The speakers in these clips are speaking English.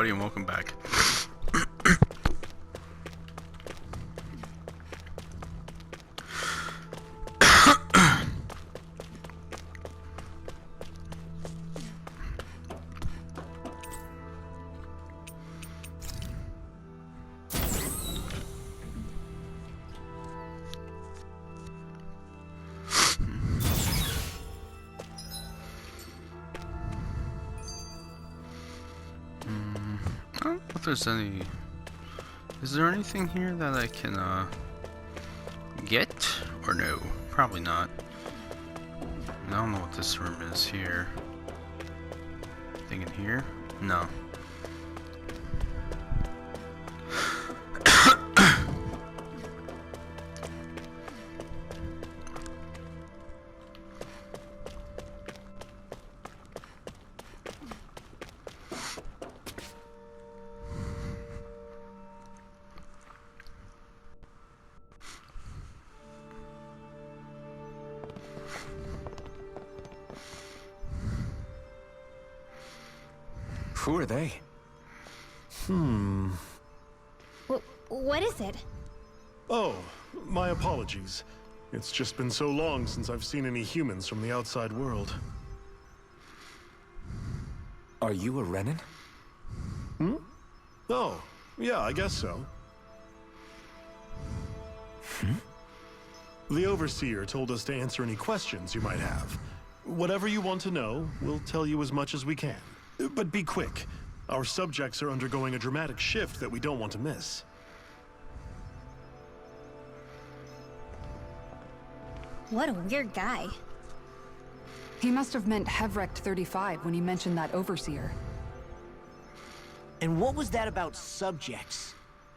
everybody, and welcome back. I don't know if there's any... Is there anything here that I can, get? Or no? Probably not. I don't know what this room is here. Anything in here? No. Who are they? What is it? Oh, my apologies. It's just been so long since I've seen any humans from the outside world. Are you a Renan? Oh, yeah, I guess so. The Overseer told us to answer any questions you might have. Whatever you want to know, we'll tell you as much as we can. But be quick. Our subjects are undergoing a dramatic shift that we don't want to miss. What a weird guy. He must have meant Hevrecht 35 when he mentioned that Overseer. And what was that about subjects?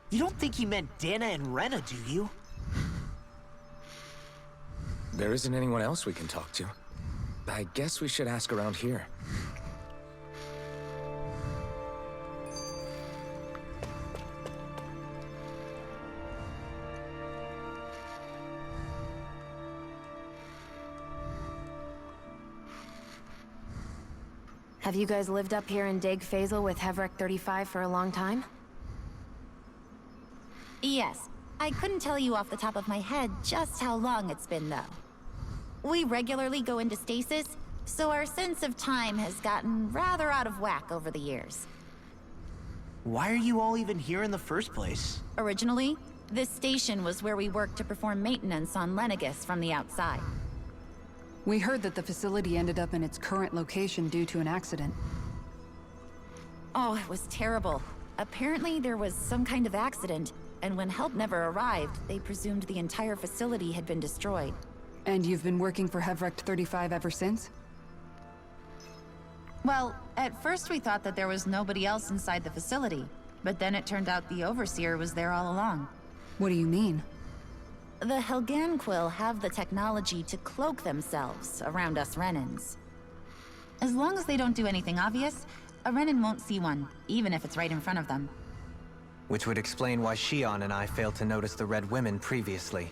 You don't think he meant Dana and Rena, do you? There isn't anyone else we can talk to. I guess we should ask around here. Have you guys lived up here in Daeg Fazel with Hevrecht 35 for a long time? Yes. I couldn't tell you off the top of my head just how long it's been, though. We regularly go into stasis, so our sense of time has gotten rather out of whack over the years. Why are you all even here in the first place? Originally, this station was where we worked to perform maintenance on Lenegis from the outside. We heard that the facility ended up in its current location due to an accident. Oh, it was terrible. Apparently there was some kind of accident, and when help never arrived, they presumed the entire facility had been destroyed. And you've been working for Hevrecht 35 ever since? Well, at first we thought that there was nobody else inside the facility, but then it turned out the Overseer was there all along. What do you mean? The Helganquil have the technology to cloak themselves around us Renans. As long as they don't do anything obvious, a Renan won't see one, even if it's right in front of them. Which would explain why Shion and I failed to notice the Red Women previously.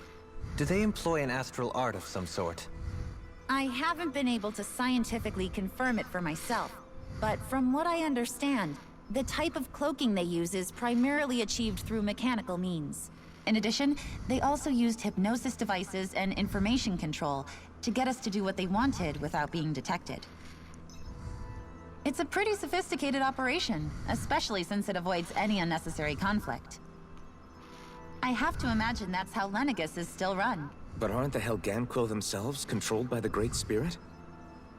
Do they employ an astral art of some sort? I haven't been able to scientifically confirm it for myself, but from what I understand, the type of cloaking they use is primarily achieved through mechanical means. In addition, they also used hypnosis devices and information control to get us to do what they wanted without being detected. It's a pretty sophisticated operation, especially since it avoids any unnecessary conflict. I have to imagine that's how Lenegis is still run. But aren't the Helganquil themselves controlled by the Great Spirit?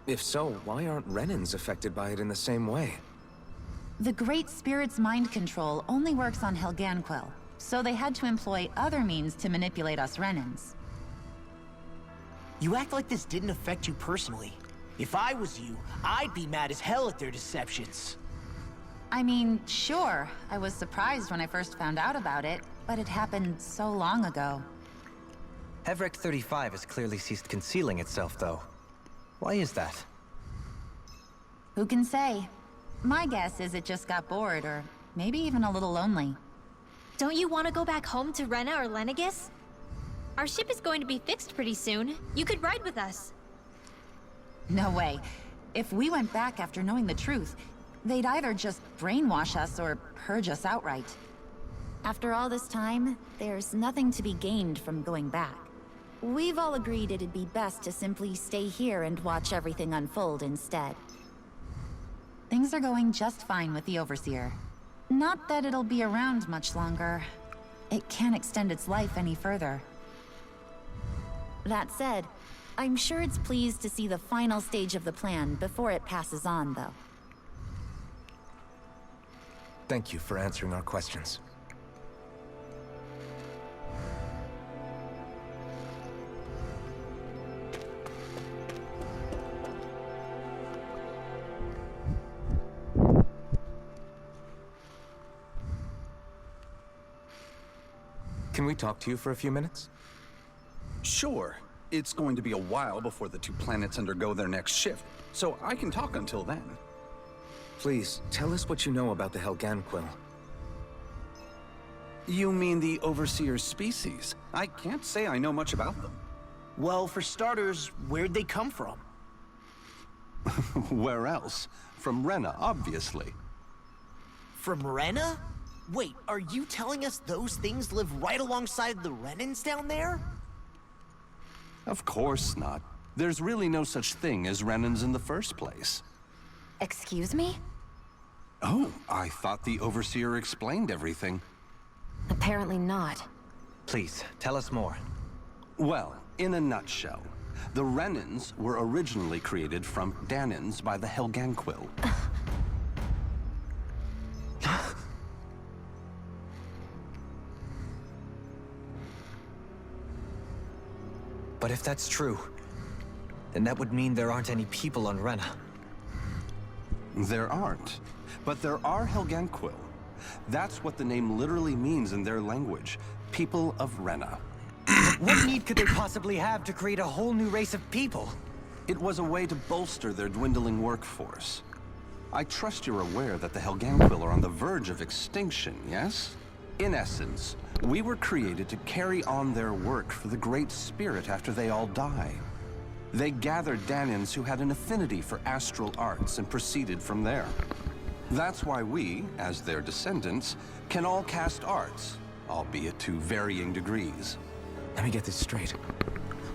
If so, why aren't Renans affected by it in the same way? The Great Spirit's mind control only works on Helganquil, so they had to employ other means to manipulate us Renans. You act like this didn't affect you personally. If I was you, I'd be mad as hell at their deceptions. I mean, sure, I was surprised when I first found out about it, but it happened so long ago. Hevrecht 35 has clearly ceased concealing itself, though. Why is that? Who can say? My guess is it just got bored, or maybe even a little lonely. Don't you want to go back home to Rena or Lenegis? Our ship is going to be fixed pretty soon. You could ride with us. No way. If we went back after knowing the truth, They'd either just brainwash us or purge us outright. After all this time, there's nothing to be gained from going back. We've all agreed it'd be best to simply stay here and watch everything unfold instead. Things are going just fine with the Overseer. Not that it'll be around much longer. It can't extend its life any further. That said, I'm sure it's pleased to see the final stage of the plan before it passes on, though. Thank you for answering our questions. Can we talk to you for a few minutes? Sure. It's going to be a while before the two planets undergo their next shift, so I can talk until then. Please, tell us what you know about the Helganquil. You mean the Overseer's species? I can't say I know much about them. Well, for starters, where'd they come from? Where else? From Rena, obviously. From Rena? Wait, are you telling us those things live right alongside the Renans down there? Of course not. There's really no such thing as Renans in the first place. Excuse me? Oh, I thought the Overseer explained everything. Apparently not. Please, tell us more. Well, in a nutshell, the Renans were originally created from Danans by the Helganquil. But if that's true, then that would mean there aren't any people on Rena. There aren't. But there are Helganquil. That's what the name literally means in their language. People of Rena. What need could they possibly have to create a whole new race of people? It was a way to bolster their dwindling workforce. I trust you're aware that the Helganquil are on the verge of extinction, yes? In essence, we were created to carry on their work for the Great Spirit after they all die. They gathered Danans who had an affinity for astral arts and proceeded from there. That's why we, as their descendants, can all cast arts, albeit to varying degrees. Let me get this straight.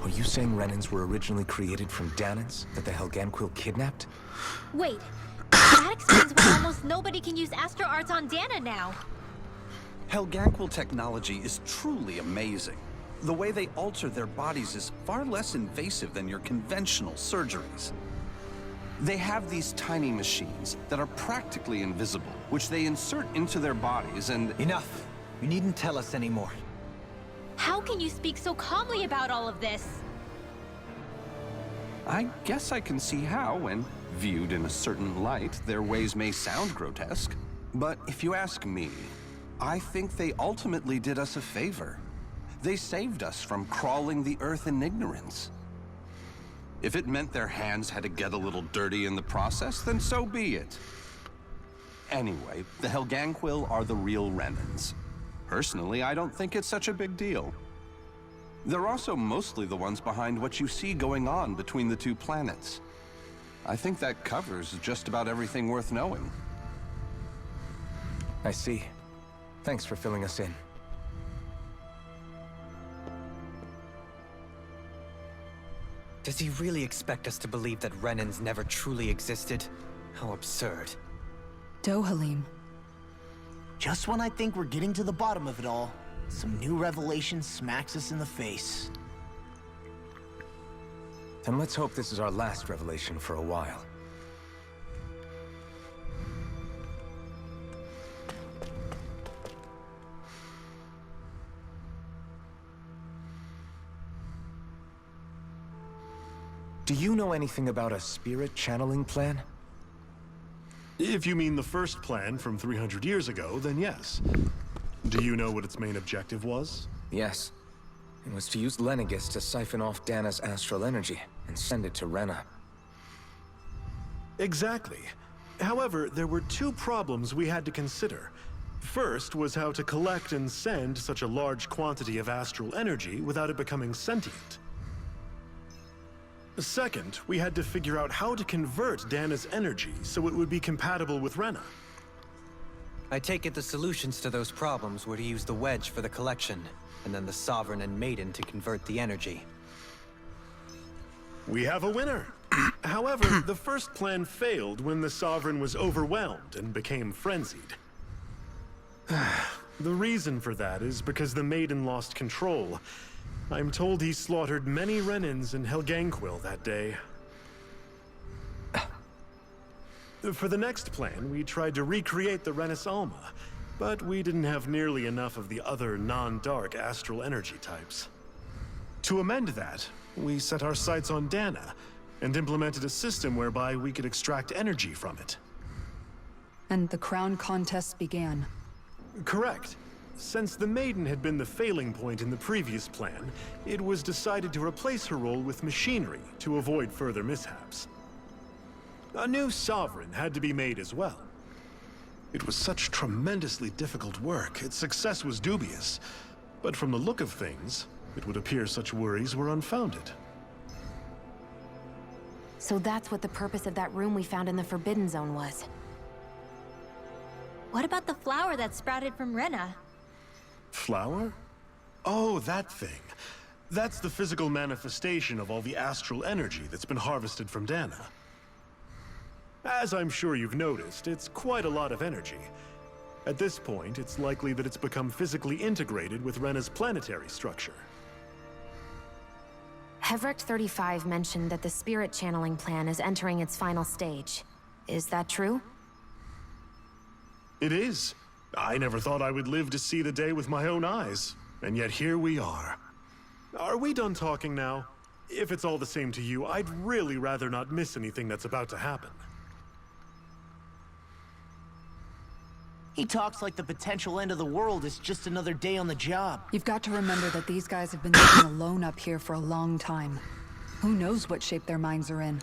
Are you saying Renans were originally created from Danans that the Helganquil kidnapped? Wait, that explains why almost nobody can use Astro Arts on Dana now. Helganquil technology is truly amazing. The way they alter their bodies is far less invasive than your conventional surgeries. They have these tiny machines that are practically invisible, which they insert into their bodies and— Enough! You needn't tell us anymore. How can you speak so calmly about all of this? I guess I can see how, when viewed in a certain light, their ways may sound grotesque. But if you ask me, I think they ultimately did us a favor. They saved us from crawling the earth in ignorance. If it meant their hands had to get a little dirty in the process, then so be it. Anyway, the Helganquil are the real Renans. Personally, I don't think it's such a big deal. They're also mostly the ones behind what you see going on between the two planets. I think that covers just about everything worth knowing. I see. Thanks for filling us in. Does he really expect us to believe that Renans never truly existed? How absurd. Dohalim. Just when I think we're getting to the bottom of it all, some new revelation smacks us in the face. Then let's hope this is our last revelation for a while. Do you know anything about a spirit channeling plan? If you mean the first plan from 300 years ago, then yes. Do you know what its main objective was? Yes. It was to use Lenegis to siphon off Dana's astral energy and send it to Rena. Exactly. However, there were two problems we had to consider. First was how to collect and send such a large quantity of astral energy without it becoming sentient. Second, we had to figure out how to convert Dana's energy so it would be compatible with Rena. I take it the solutions to those problems were to use the wedge for the collection, and then the Sovereign and Maiden to convert the energy. We have a winner. However, the first plan failed when the Sovereign was overwhelmed and became frenzied. The reason for that is because the Maiden lost control. I'm told he slaughtered many Renans in Helganquil that day. For the next plan, we tried to recreate the Renis Alma, but we didn't have nearly enough of the other non-dark astral energy types. To amend that, we set our sights on Dana, and implemented a system whereby we could extract energy from it. And the crown contests began. Correct. Since the Maiden had been the failing point in the previous plan, it was decided to replace her role with machinery to avoid further mishaps. A new Sovereign had to be made as well. It was such tremendously difficult work, its success was dubious. But from the look of things, it would appear such worries were unfounded. So that's what the purpose of that room we found in the Forbidden Zone was. What about the flower that sprouted from Rena? Flower? Oh, that thing. That's the physical manifestation of all the astral energy that's been harvested from Dana. As I'm sure you've noticed, it's quite a lot of energy. At this point, it's likely that it's become physically integrated with Rena's planetary structure. Hevrecht 35 mentioned that the spirit channeling plan is entering its final stage. Is that true? It is. I never thought I would live to see the day with my own eyes, and yet here we are. Are we done talking now? If it's all the same to you, I'd really rather not miss anything that's about to happen. He talks like the potential end of the world is just another day on the job. You've got to remember that these guys have been living alone up here for a long time. Who knows what shape their minds are in?